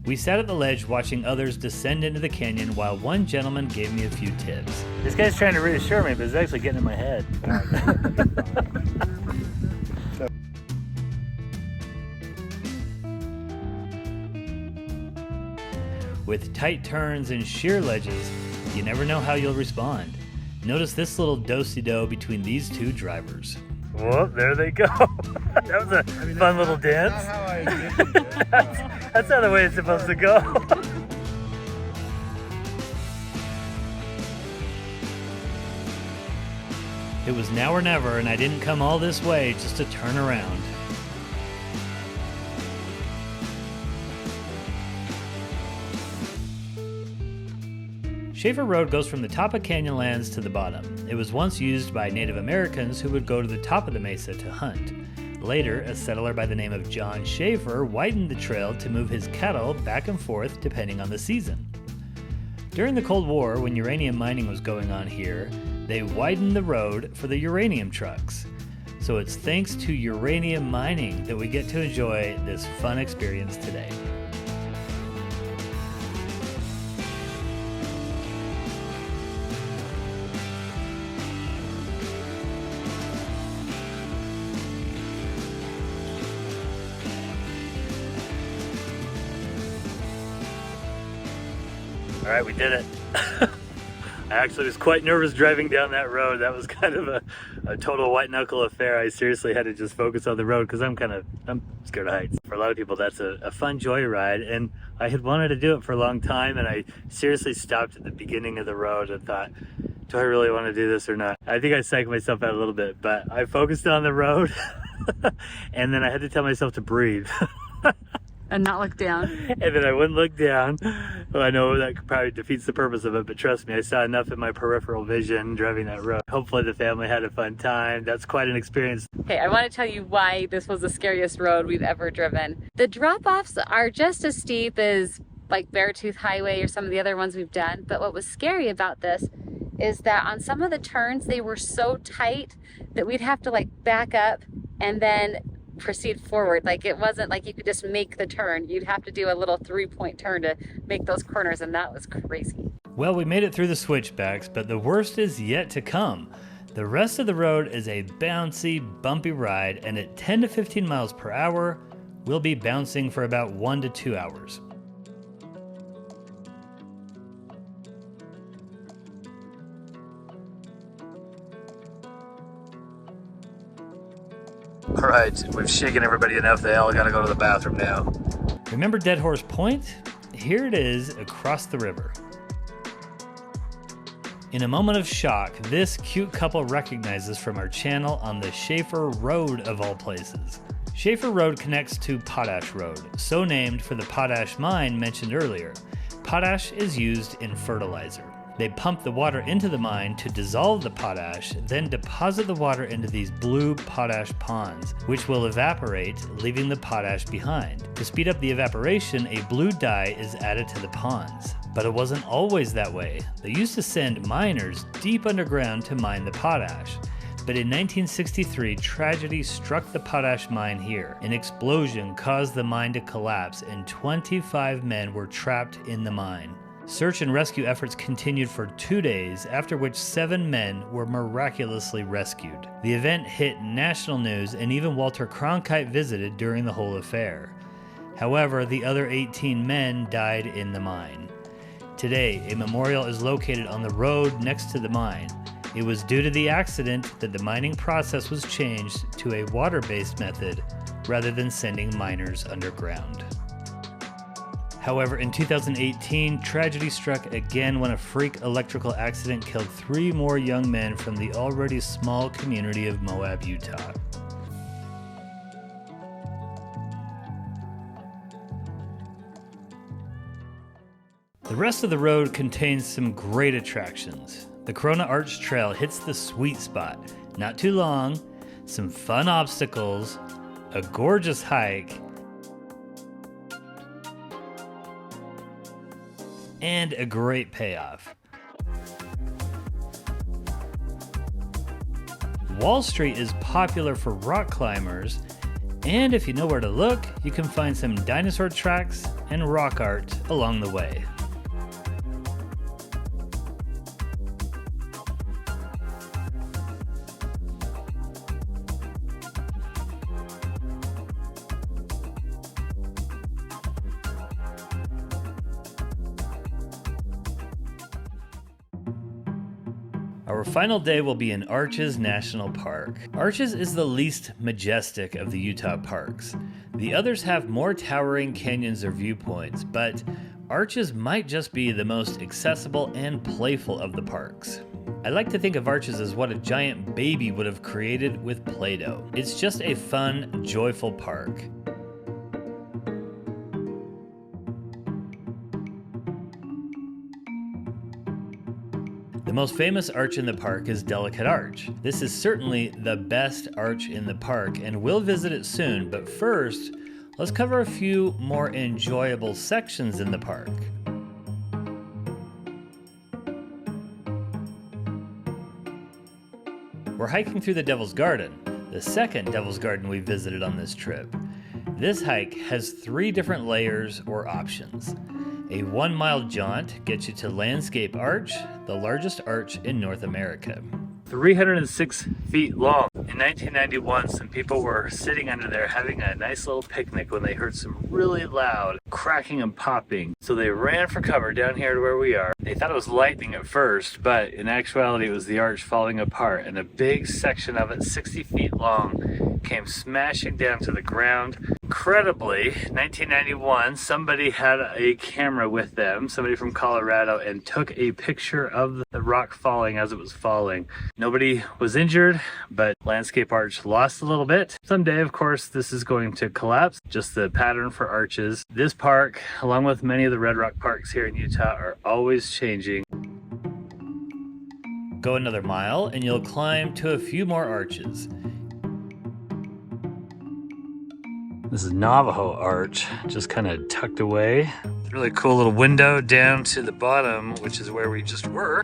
We sat at the ledge watching others descend into the canyon while one gentleman gave me a few tips. This guy's trying to reassure me, but it's actually getting in my head. With tight turns and sheer ledges, you never know how you'll respond. Notice this little do-si-do between these two drivers. Whoa, there they go. That was a fun little dance. That's not how I envisioned it. That's not the way it's supposed to go. It was now or never, and I didn't come all this way just to turn around. Schaefer Road goes from the top of Canyonlands to the bottom. It was once used by Native Americans who would go to the top of the mesa to hunt. Later, a settler by the name of John Schaefer widened the trail to move his cattle back and forth depending on the season. During the Cold War, when uranium mining was going on here, they widened the road for the uranium trucks. So it's thanks to uranium mining that we get to enjoy this fun experience today. All right, we did it. I actually was quite nervous driving down that road. That was kind of a total white knuckle affair. I seriously had to just focus on the road because I'm scared of heights. For a lot of people, that's a fun joyride, and I had wanted to do it for a long time, and I seriously stopped at the beginning of the road and thought, do I really want to do this or not? I think I psyched myself out a little bit, but I focused on the road, and then I had to tell myself to breathe. And not look down. And then I wouldn't look down. Well, I know that probably defeats the purpose of it, but trust me, I saw enough in my peripheral vision driving that road. Hopefully the family had a fun time. That's quite an experience. Okay, I want to tell you why this was the scariest road we've ever driven. The drop-offs are just as steep as like Beartooth Highway or some of the other ones we've done, but what was scary about this is that on some of the turns, they were so tight that we'd have to like back up and then proceed forward. Like it wasn't like you could just make the turn. You'd have to do a little 3-point turn to make those corners, and that was crazy. Well, we made it through the switchbacks, but the worst is yet to come. The rest of the road is a bouncy, bumpy ride, and at 10 to 15 miles per hour, we'll be bouncing for about 1 to 2 hours. All right, we've shaken everybody enough. They all gotta go to the bathroom now. Remember Dead Horse Point? Here it is across the river. In a moment of shock, this cute couple recognizes from our channel on the Schaefer Road of all places. Schaefer Road connects to Potash Road, so named for the potash mine mentioned earlier. Potash is used in fertilizer. They pump the water into the mine to dissolve the potash, then deposit the water into these blue potash ponds, which will evaporate, leaving the potash behind. To speed up the evaporation, a blue dye is added to the ponds. But it wasn't always that way. They used to send miners deep underground to mine the potash. But in 1963, tragedy struck the potash mine here. An explosion caused the mine to collapse, and 25 men were trapped in the mine. Search and rescue efforts continued for 2 days, after which 7 men were miraculously rescued. The event hit national news, and even Walter Cronkite visited during the whole affair. However, the other 18 men died in the mine. Today, a memorial is located on the road next to the mine. It was due to the accident that the mining process was changed to a water-based method rather than sending miners underground. However, in 2018, tragedy struck again when a freak electrical accident killed 3 more young men from the already small community of Moab, Utah. The rest of the road contains some great attractions. The Corona Arch Trail hits the sweet spot. Not too long, some fun obstacles, a gorgeous hike, and a great payoff. Wall Street is popular for rock climbers, and if you know where to look, you can find some dinosaur tracks and rock art along the way. Our final day will be in Arches National Park. Arches is the least majestic of the Utah parks. The others have more towering canyons or viewpoints, but Arches might just be the most accessible and playful of the parks. I like to think of Arches as what a giant baby would have created with Play-Doh. It's just a fun, joyful park. The most famous arch in the park is Delicate Arch. This is certainly the best arch in the park, and we'll visit it soon, but first, let's cover a few more enjoyable sections in the park. We're hiking through the Devil's Garden, the second Devil's Garden we visited on this trip. This hike has 3 different layers or options. A 1-mile jaunt gets you to Landscape Arch, the largest arch in North America. 306 feet long. In 1991, some people were sitting under there having a nice little picnic when they heard some really loud cracking and popping. So they ran for cover down here to where we are. They thought it was lightning at first, but in actuality it was the arch falling apart, and a big section of it, 60 feet long, came smashing down to the ground. Incredibly, 1991, somebody had a camera with them, somebody from Colorado, and took a picture of the rock falling as it was falling. Nobody was injured, but Landscape Arch lost a little bit. Someday, of course, this is going to collapse, just the pattern for arches. This park, along with many of the Red Rock parks here in Utah, are always changing. Go another mile and you'll climb to a few more arches. This is Navajo Arch, just kind of tucked away. Really cool little window down to the bottom, which is where we just were.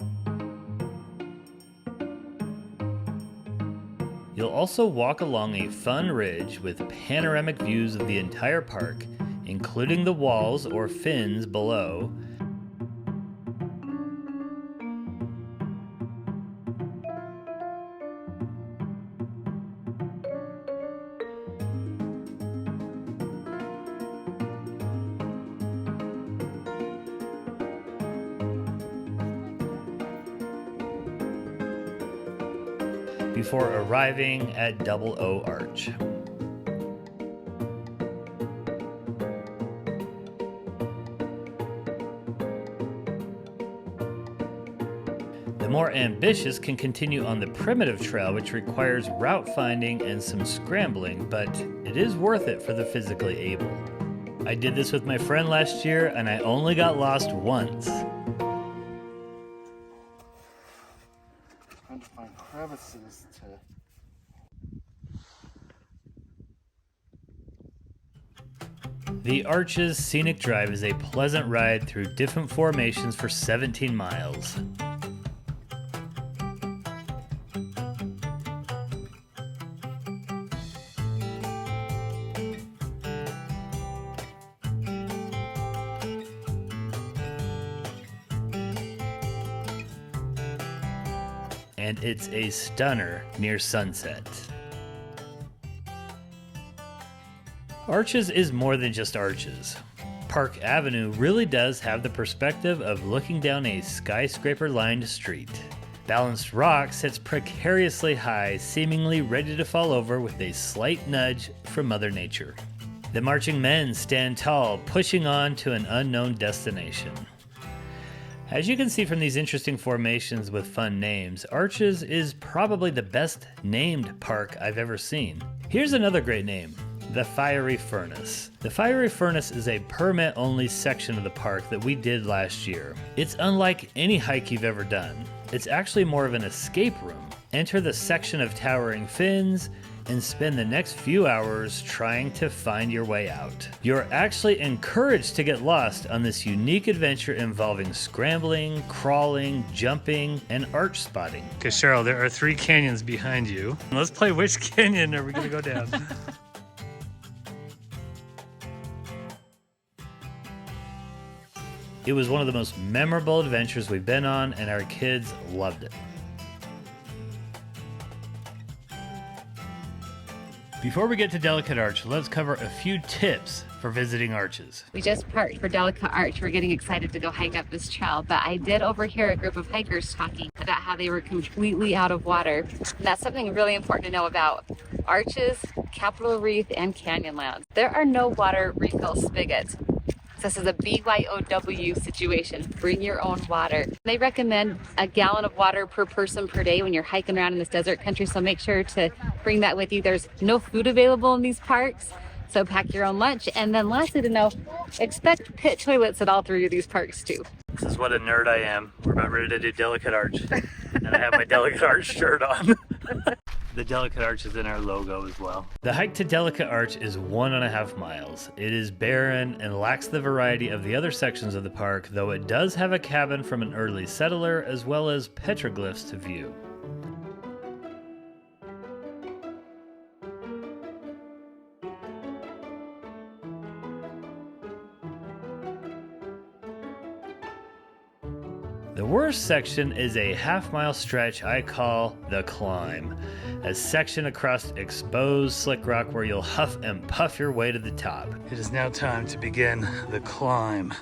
You'll also walk along a fun ridge with panoramic views of the entire park, including the walls or fins below. Before arriving at Double O Arch. The more ambitious can continue on the primitive trail, which requires route finding and some scrambling, but it is worth it for the physically able. I did this with my friend last year and I only got lost once. Trying to find crevices to... The Arches Scenic Drive is a pleasant ride through different formations for 17 miles. And it's a stunner near sunset. Arches is more than just arches. Park Avenue really does have the perspective of looking down a skyscraper-lined street. Balanced Rock sits precariously high, seemingly ready to fall over with a slight nudge from Mother Nature. The marching men stand tall, pushing on to an unknown destination. As you can see from these interesting formations with fun names, Arches is probably the best named park I've ever seen. Here's another great name, the Fiery Furnace. The Fiery Furnace is a permit-only section of the park that we did last year. It's unlike any hike you've ever done. It's actually more of an escape room. Enter the section of towering fins and spend the next few hours trying to find your way out. You're actually encouraged to get lost on this unique adventure involving scrambling, crawling, jumping, and arch spotting. Okay, Cheryl, there are 3 canyons behind you. Let's play which canyon are we gonna go down? It was one of the most memorable adventures we've been on, and our kids loved it. Before we get to Delicate Arch, let's cover a few tips for visiting Arches. We just parked for Delicate Arch. We're getting excited to go hike up this trail, but I did overhear a group of hikers talking about how they were completely out of water. And that's something really important to know about Arches, Capitol Reef, and Canyonlands. There are no water refill spigots. This is a BYOW situation. Bring your own water. They recommend a gallon of water per person per day when you're hiking around in this desert country, so make sure to bring that with you. There's no food available in these parks, so pack your own lunch. And then lastly to know, expect pit toilets at all 3 of these parks too. This is what a nerd I am. We're about ready to do Delicate Arch. And I have my Delicate Arch shirt on. The Delicate Arch is in our logo as well. The hike to Delicate Arch is 1.5 miles. It is barren and lacks the variety of the other sections of the park, though it does have a cabin from an early settler as well as petroglyphs to view. The worst section is a half-mile stretch I call the climb, a section across exposed slick rock where you'll huff and puff your way to the top. It is now time to begin the climb.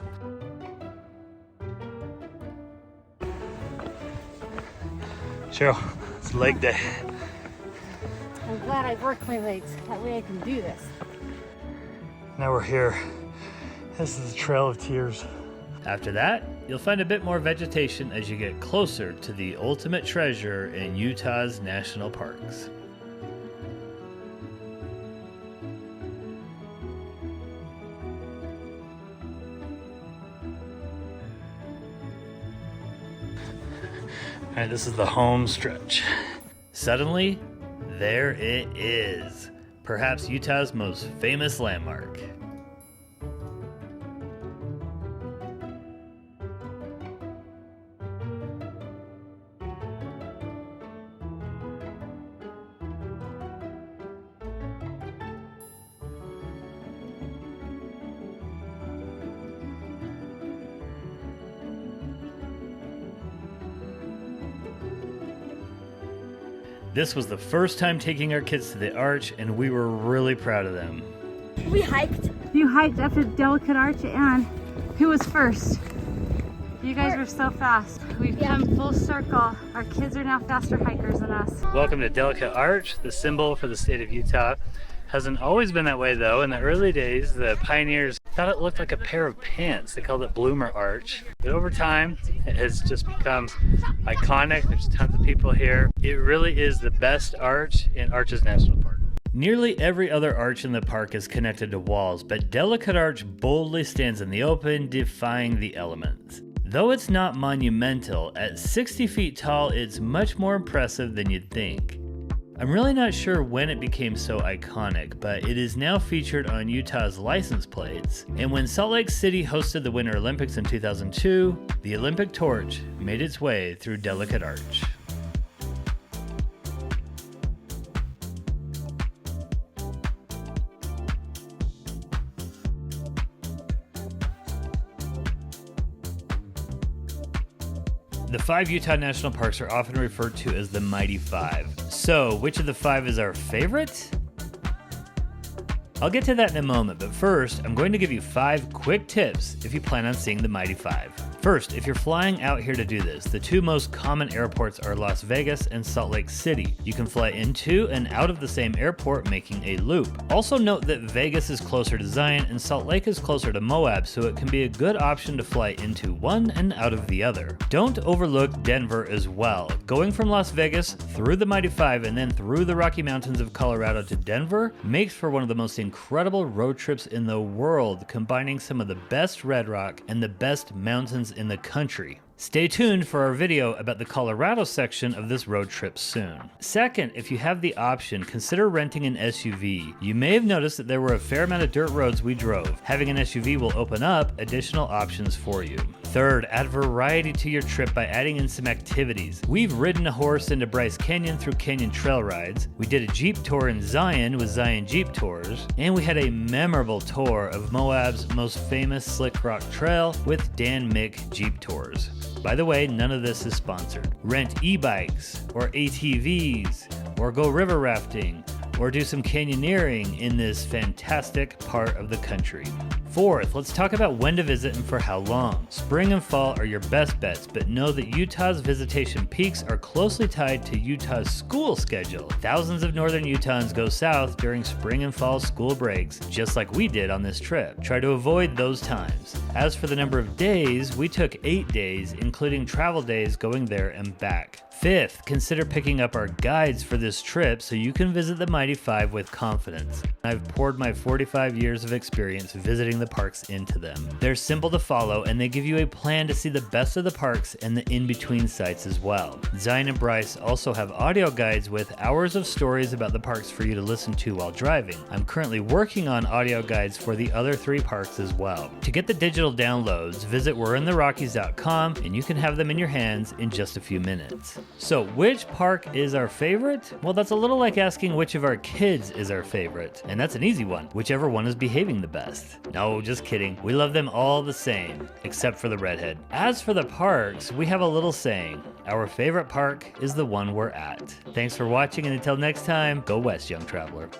Cheryl, it's leg day. I'm glad I worked my legs. That way I can do this. Now we're here. This is the Trail of Tears. After that, you'll find a bit more vegetation as you get closer to the ultimate treasure in Utah's national parks. All right, this is the home stretch. Suddenly, there it is. Perhaps Utah's most famous landmark. This was the first time taking our kids to the Arch, and we were really proud of them. We hiked. You hiked up to Delicate Arch, and who was first? You guys were so fast. We've come full circle. Our kids are now faster hikers than us. Welcome to Delicate Arch, the symbol for the state of Utah. Hasn't always been that way though. In the early days, the pioneers thought it looked like a pair of pants. They called it Bloomer Arch. But over time, it has just become iconic. There's tons of people here. It really is the best arch in Arches National Park. Nearly every other arch in the park is connected to walls, but Delicate Arch boldly stands in the open, defying the elements. Though it's not monumental, at 60 feet tall, it's much more impressive than you'd think. I'm really not sure when it became so iconic, but it is now featured on Utah's license plates. And when Salt Lake City hosted the Winter Olympics in 2002, the Olympic torch made its way through Delicate Arch. The 5 Utah national parks are often referred to as the Mighty 5. So, which of the 5 is our favorite? I'll get to that in a moment, but first, I'm going to give you 5 quick tips if you plan on seeing the Mighty 5. First, if you're flying out here to do this, the two most common airports are Las Vegas and Salt Lake City. You can fly into and out of the same airport, making a loop. Also note that Vegas is closer to Zion and Salt Lake is closer to Moab, so it can be a good option to fly into one and out of the other. Don't overlook Denver as well. Going from Las Vegas through the Mighty Five and then through the Rocky Mountains of Colorado to Denver makes for one of the most incredible road trips in the world, combining some of the best red rock and the best mountains in the country. Stay tuned for our video about the Colorado section of this road trip soon. Second, if you have the option, consider renting an SUV. You may have noticed that there were a fair amount of dirt roads we drove. Having an SUV will open up additional options for you. Third, add variety to your trip by adding in some activities. We've ridden a horse into Bryce Canyon through canyon trail rides. We did a Jeep tour in Zion with Zion Jeep Tours. And we had a memorable tour of Moab's most famous slick rock trail with Dan Mick Jeep Tours. By the way, none of this is sponsored. Rent e-bikes or ATVs or go river rafting or do some canyoneering in this fantastic part of the country. Fourth, let's talk about when to visit and for how long. Spring and fall are your best bets, but know that Utah's visitation peaks are closely tied to Utah's school schedule. Thousands of northern Utahns go south during spring and fall school breaks, just like we did on this trip. Try to avoid those times. As for the number of days, we took 8 days, including travel days going there and back. Fifth, consider picking up our guides for this trip so you can visit the Mighty Five with confidence. I've poured my 45 years of experience visiting the parks into them. They're simple to follow and they give you a plan to see the best of the parks and the in-between sites as well. Zion and Bryce also have audio guides with hours of stories about the parks for you to listen to while driving. I'm currently working on audio guides for the other 3 parks as well. To get the digital downloads, visit we'reintherockies.com and you can have them in your hands in just a few minutes. So which park is our favorite? Well, that's a little like asking which of our kids is our favorite. And that's an easy one, whichever one is behaving the best. No, just kidding. We love them all the same, except for the redhead. As for the parks, we have a little saying. Our favorite park is the one we're at. Thanks for watching, and until next time, go west, young traveler.